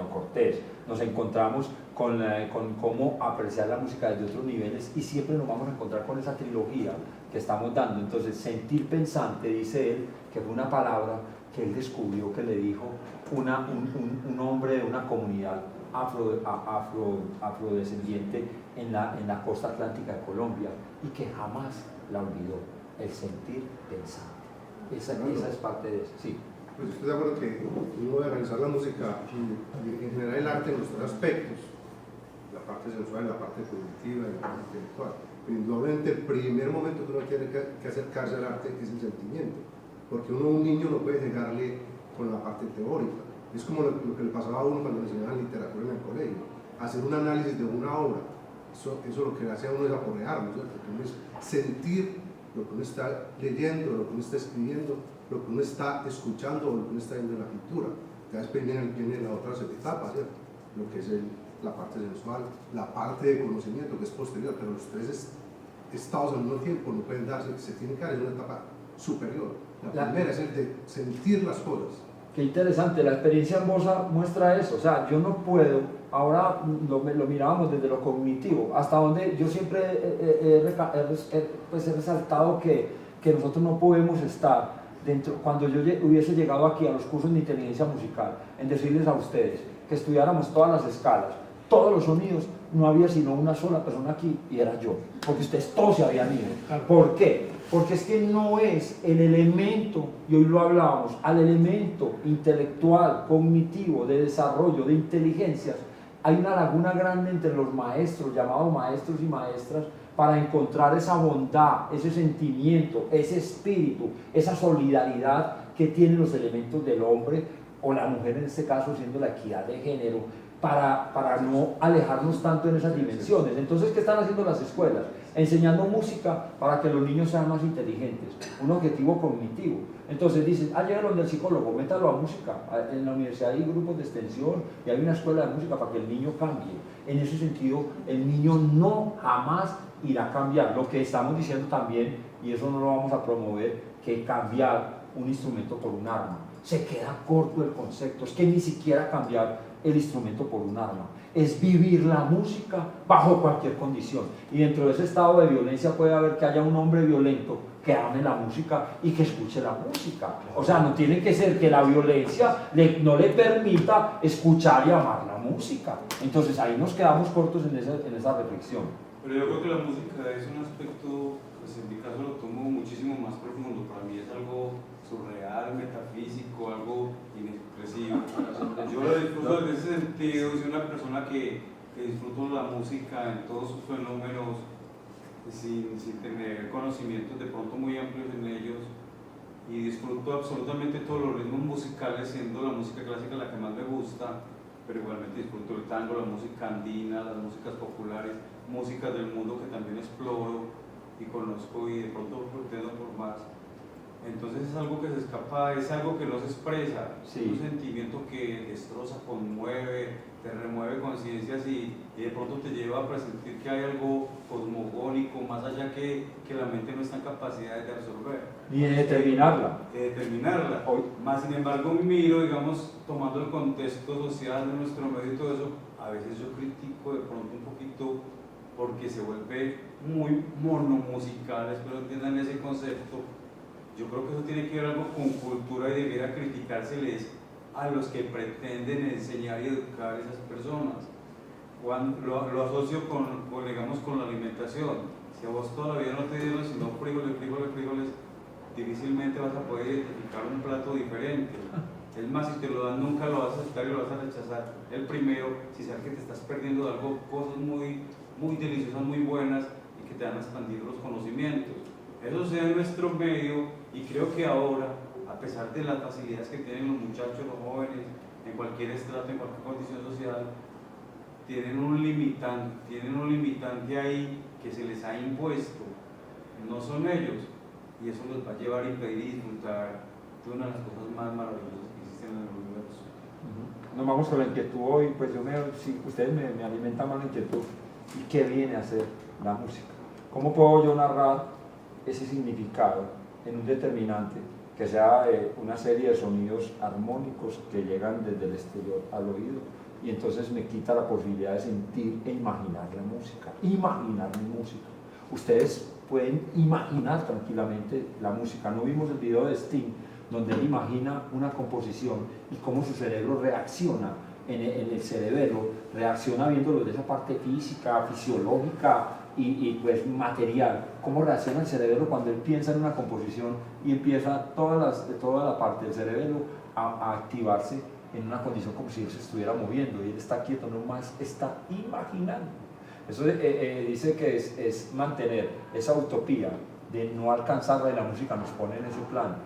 Cortés, nos encontramos con cómo apreciar la música desde otros niveles y siempre nos vamos a encontrar con esa trilogía que estamos dando. Entonces, sentir pensante, dice él, que fue una palabra que él descubrió, que le dijo un hombre de una comunidad afrodescendiente en la costa atlántica de Colombia y que jamás la olvidó, el sentir pensante. Esa es parte de eso, sí. Pues estoy de acuerdo que uno debe analizar la música y en general el arte en los tres aspectos, la parte sensual, la parte cognitiva y la parte intelectual. Pero indudablemente el primer momento que uno tiene que acercarse al arte es el sentimiento, porque un niño no puede llegarle con la parte teórica. Es como lo que le pasaba a uno cuando le enseñaban literatura en el colegio, hacer un análisis de una obra. Eso lo que hace a uno es apoderarlo, ¿cierto? Uno es sentir lo que uno está leyendo, lo que uno está escribiendo, lo que uno está escuchando o lo que uno está viendo en la pintura. Ya después viene la otra etapa, ¿cierto? Lo que es la parte sensual, la parte de conocimiento que es posterior, pero los tres estados al mismo tiempo no pueden darse, se tiene que dar en una etapa superior. La primera es el de sentir las cosas. Qué interesante, la experiencia hermosa muestra eso. O sea, yo no puedo, ahora lo mirábamos desde lo cognitivo, hasta donde yo siempre he resaltado que nosotros no podemos estar dentro, cuando yo hubiese llegado aquí a los cursos de inteligencia musical, en decirles a ustedes que estudiáramos todas las escalas, todos los sonidos, no había sino una sola persona aquí y era yo, porque ustedes todos se habían ido. ¿Por qué? Porque es que no es el elemento, y hoy lo hablábamos, al elemento intelectual, cognitivo, de desarrollo, de inteligencias. Hay una laguna grande entre los maestros, llamados maestros y maestras, para encontrar esa bondad, ese sentimiento, ese espíritu, esa solidaridad que tienen los elementos del hombre, o la mujer en este caso, siendo la equidad de género, para no alejarnos tanto en esas dimensiones. Entonces, ¿qué están haciendo las escuelas? Enseñando música para que los niños sean más inteligentes, un objetivo cognitivo. Entonces dicen, llega donde el psicólogo, métalo a música. En la universidad hay grupos de extensión y hay una escuela de música para que el niño cambie. En ese sentido, el niño no jamás irá a cambiar. Lo que estamos diciendo también, y eso no lo vamos a promover, que cambiar un instrumento por un arma. Se queda corto el concepto, es que ni siquiera cambiar el instrumento por un arma, es vivir la música bajo cualquier condición. Y dentro de ese estado de violencia puede haber que haya un hombre violento que ame la música y que escuche la música. O sea, no tiene que ser que la violencia no le permita escuchar y amar la música. Entonces ahí nos quedamos cortos en esa reflexión. Pero yo creo que la música es un aspecto, pues en mi caso lo tomo muchísimo más profundo. Para mí es algo surreal, metafísico, algo inexpresivo. Yo lo disfruto en ese sentido, soy una persona que disfruto la música en todos sus fenómenos sin tener conocimientos de pronto muy amplios en ellos, y disfruto absolutamente todos los ritmos musicales, siendo la música clásica la que más me gusta, pero igualmente disfruto el tango, la música andina, las músicas populares, músicas del mundo que también exploro y conozco y de pronto pretendo por más. Entonces es algo que se escapa, es algo que no se expresa, sí. Un sentimiento que destroza, conmueve, te remueve conciencias y de pronto te lleva a presentir que hay algo cosmogónico más allá que la mente no está en capacidad de absorber. Ni de determinarla. Más sin embargo miro, digamos, tomando el contexto social de nuestro medio y todo eso, a veces yo critico de pronto un poquito porque se vuelve muy monomusical, espero entiendan ese concepto. Yo creo que eso tiene que ver algo con cultura y debiera criticárseles a los que pretenden enseñar y educar a esas personas. Lo asocio digamos, con la alimentación. Si a vos toda la vida no te dieron sino frijoles, difícilmente vas a poder identificar un plato diferente. Es más, si te lo dan nunca lo vas a aceptar y lo vas a rechazar. El primero, si sabes que te estás perdiendo de algo, cosas muy, muy deliciosas, muy buenas y que te van a expandir los conocimientos. Eso sea en nuestro medio, y creo que ahora, a pesar de las facilidades que tienen los muchachos, los jóvenes, en cualquier estrato, en cualquier condición social, tienen un limitante ahí que se les ha impuesto. No son ellos, y eso los va a llevar a impedir y disfrutar de una de las cosas más maravillosas que existen en el universo. Nos vamos con la inquietud hoy, pues si ustedes me alimentan más la inquietud. ¿Y qué viene a ser la música? ¿Cómo puedo yo narrar ese significado en un determinante que sea una serie de sonidos armónicos que llegan desde el exterior al oído, y entonces me quita la posibilidad de sentir e imaginar la música, imaginar mi música. Ustedes pueden imaginar tranquilamente la música. No vimos el video de Sting donde él imagina una composición y cómo su cerebro reacciona en el cerebelo, reacciona viéndolo de esa parte física, fisiológica y pues material, cómo reacciona el cerebro cuando él piensa en una composición y empieza toda la parte del cerebelo a activarse en una condición como si él se estuviera moviendo y él está quieto, nomás está imaginando. Eso dice que es mantener esa utopía de no alcanzarla, y la música nos pone en ese plan.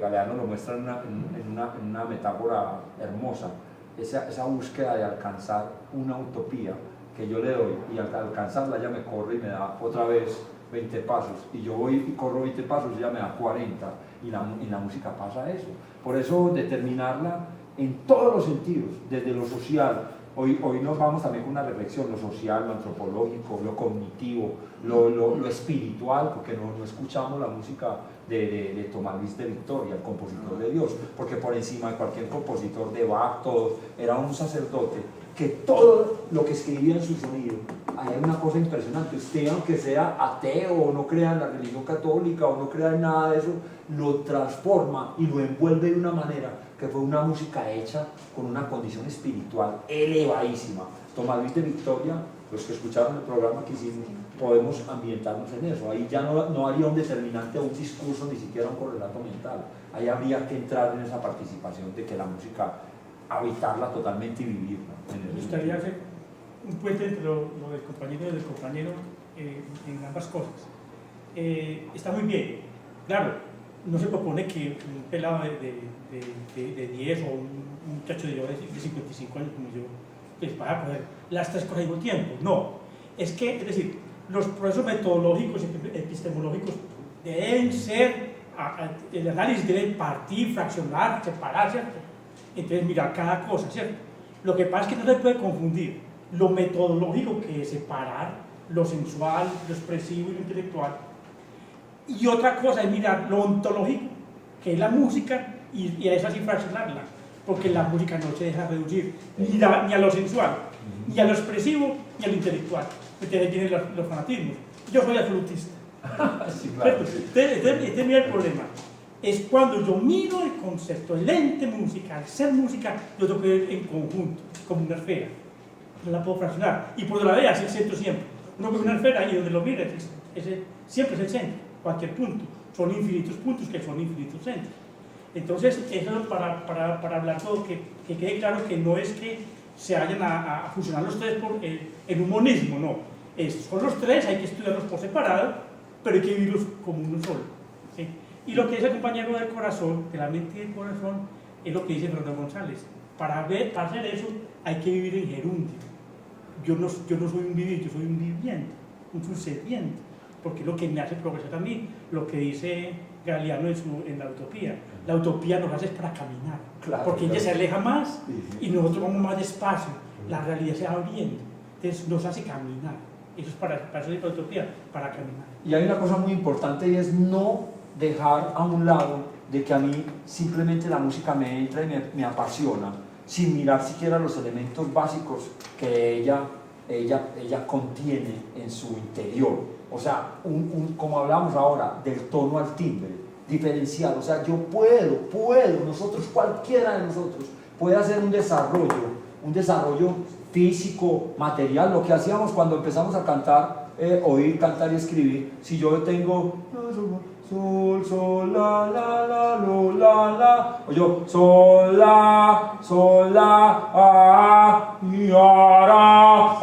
Galeano lo muestra en una metáfora hermosa, esa búsqueda de alcanzar una utopía que yo le doy, y al alcanzarla ella me corre y me da otra vez 20 pasos, y yo voy y corro 20 pasos y ella me da 40, y en la música pasa eso. Por eso determinarla en todos los sentidos, desde lo social. Hoy nos vamos también con una reflexión, lo social, lo antropológico, lo cognitivo, lo espiritual, porque no escuchamos la música de Tomás Luis de Victoria, el compositor de Dios, porque por encima de cualquier compositor de Bach, todo, era un sacerdote que todo lo que escribía en su sonido, hay una cosa impresionante. Usted, aunque sea ateo o no crea en la religión católica o no crea en nada de eso, lo transforma y lo envuelve de una manera que fue una música hecha con una condición espiritual elevadísima. Tomás Luis de Victoria, los que escucharon el programa que hicimos, podemos ambientarnos en eso. Ahí ya no haría un determinante o un discurso, ni siquiera un correlato mental. Ahí habría que entrar en esa participación de que la música, habitarla totalmente y vivirla. Me gustaría hacer un puente entre lo del compañero y del compañero en ambas cosas. Está muy bien, claro, no se propone que un pelado de 10 o un muchacho de 55 años como yo les vaya a poner las tres cosas al mismo tiempo. No, es decir, los procesos metodológicos y epistemológicos deben ser, el análisis debe partir, fraccionar, separar, ¿cierto? Entonces mirar cada cosa, ¿cierto? Lo que pasa es que no se puede confundir lo metodológico, que es separar lo sensual, lo expresivo y lo intelectual, y otra cosa es mirar lo ontológico, que es la música, y a eso así fraccionarla, porque la música no se deja reducir ni a lo sensual, ni a lo expresivo, ni a lo intelectual. Entonces vienen los fanatismos. Yo soy absolutista. Sí, claro, sí. Este es el problema. Es cuando yo miro el concepto, el ente musical, ser música, yo tengo que ver en conjunto, como una esfera. No la puedo fraccionar. Y por donde la vea es el centro siempre. Uno ve una esfera y donde lo mire siempre es el centro, cualquier punto. Son infinitos puntos que son infinitos centros. Entonces, eso para hablar todo, que quede claro que no es que se vayan a fusionar los tres en un monismo, no. Son los tres, hay que estudiarlos por separado, pero hay que vivirlos como uno solo. ¿Sí? Y lo que dice el compañero del corazón, de la mente y del corazón, es lo que dice Fernando González. Para hacer eso hay que vivir en gerundio. Yo no soy un vivir, yo soy un viviente, un sucediente, porque es lo que me hace progresar a mí, lo que dice Galeano en la utopía. La utopía nos hace para caminar, claro, porque ella se aleja más y nosotros vamos más despacio, la realidad se va abriendo, entonces nos hace caminar. Eso es para eso es la utopía, para caminar. Y hay una cosa muy importante, y es no dejar a un lado de que a mí simplemente la música me entra y me apasiona, sin mirar siquiera los elementos básicos que ella contiene en su interior. O sea, como hablamos ahora, del tono al timbre, diferenciado. O sea, yo puedo, nosotros, cualquiera de nosotros, puede hacer un desarrollo físico, material, lo que hacíamos cuando empezamos a cantar, oír, cantar y escribir. Si yo tengo sol, sol, la, la, la, lo, la, o yo sol, la, y ara,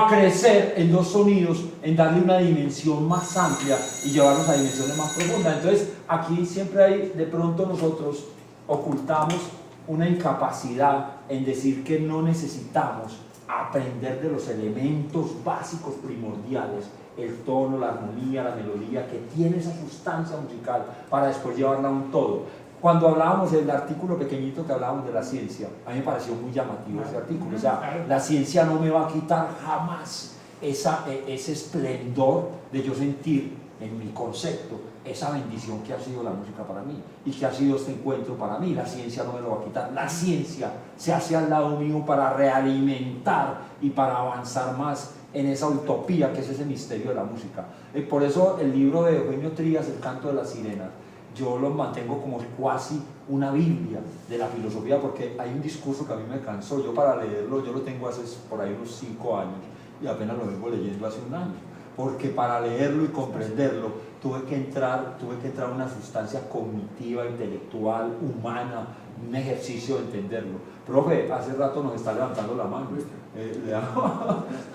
crecer en dos sonidos, en darle una dimensión más amplia y llevarlos a dimensiones más profundas. Entonces aquí siempre hay, de pronto nosotros ocultamos una incapacidad en decir que no necesitamos aprender de los elementos básicos primordiales, el tono, la armonía, la melodía, que tiene esa sustancia musical para después llevarla a un todo. Cuando hablábamos del artículo pequeñito que hablábamos de la ciencia, a mí me pareció muy llamativo ese artículo. O sea, la ciencia no me va a quitar jamás ese esplendor de yo sentir en mi concepto, esa bendición que ha sido la música para mí y que ha sido este encuentro para mí. La ciencia no me lo va a quitar. La ciencia se hace al lado mío para realimentar y para avanzar más en esa utopía que es ese misterio de la música. Por eso el libro de Eugenio Trías, El canto de las sirenas, yo lo mantengo como cuasi una biblia de la filosofía, porque hay un discurso que a mí me cansó. Yo para leerlo, yo lo tengo hace por ahí unos 5 años y apenas lo vengo leyendo hace un año, porque para leerlo y comprenderlo tuve que entrar a una sustancia cognitiva, intelectual, humana, un ejercicio de entenderlo. Profe, hace rato nos está levantando la mano.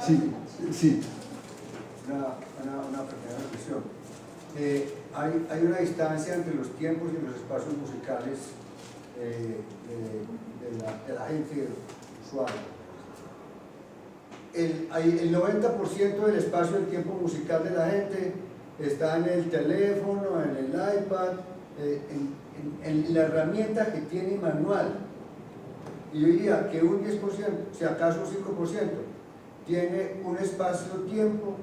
Sí, sí. Una pequeña reflexión. Hay una distancia entre los tiempos y los espacios musicales de la gente, del usuario. El 90% del espacio del tiempo musical de la gente está en el teléfono, en el iPad, en la herramienta que tiene manual. Y yo diría que un 10%, si acaso un 5%, tiene un espacio-tiempo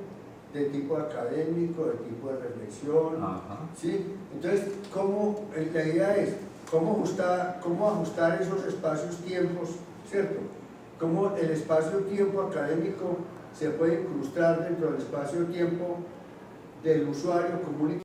de tipo académico, de tipo de reflexión. ¿Sí? Entonces, la idea es cómo ajustar esos espacios-tiempos, ¿cierto? Cómo el espacio-tiempo académico se puede incrustar dentro del espacio-tiempo del usuario común y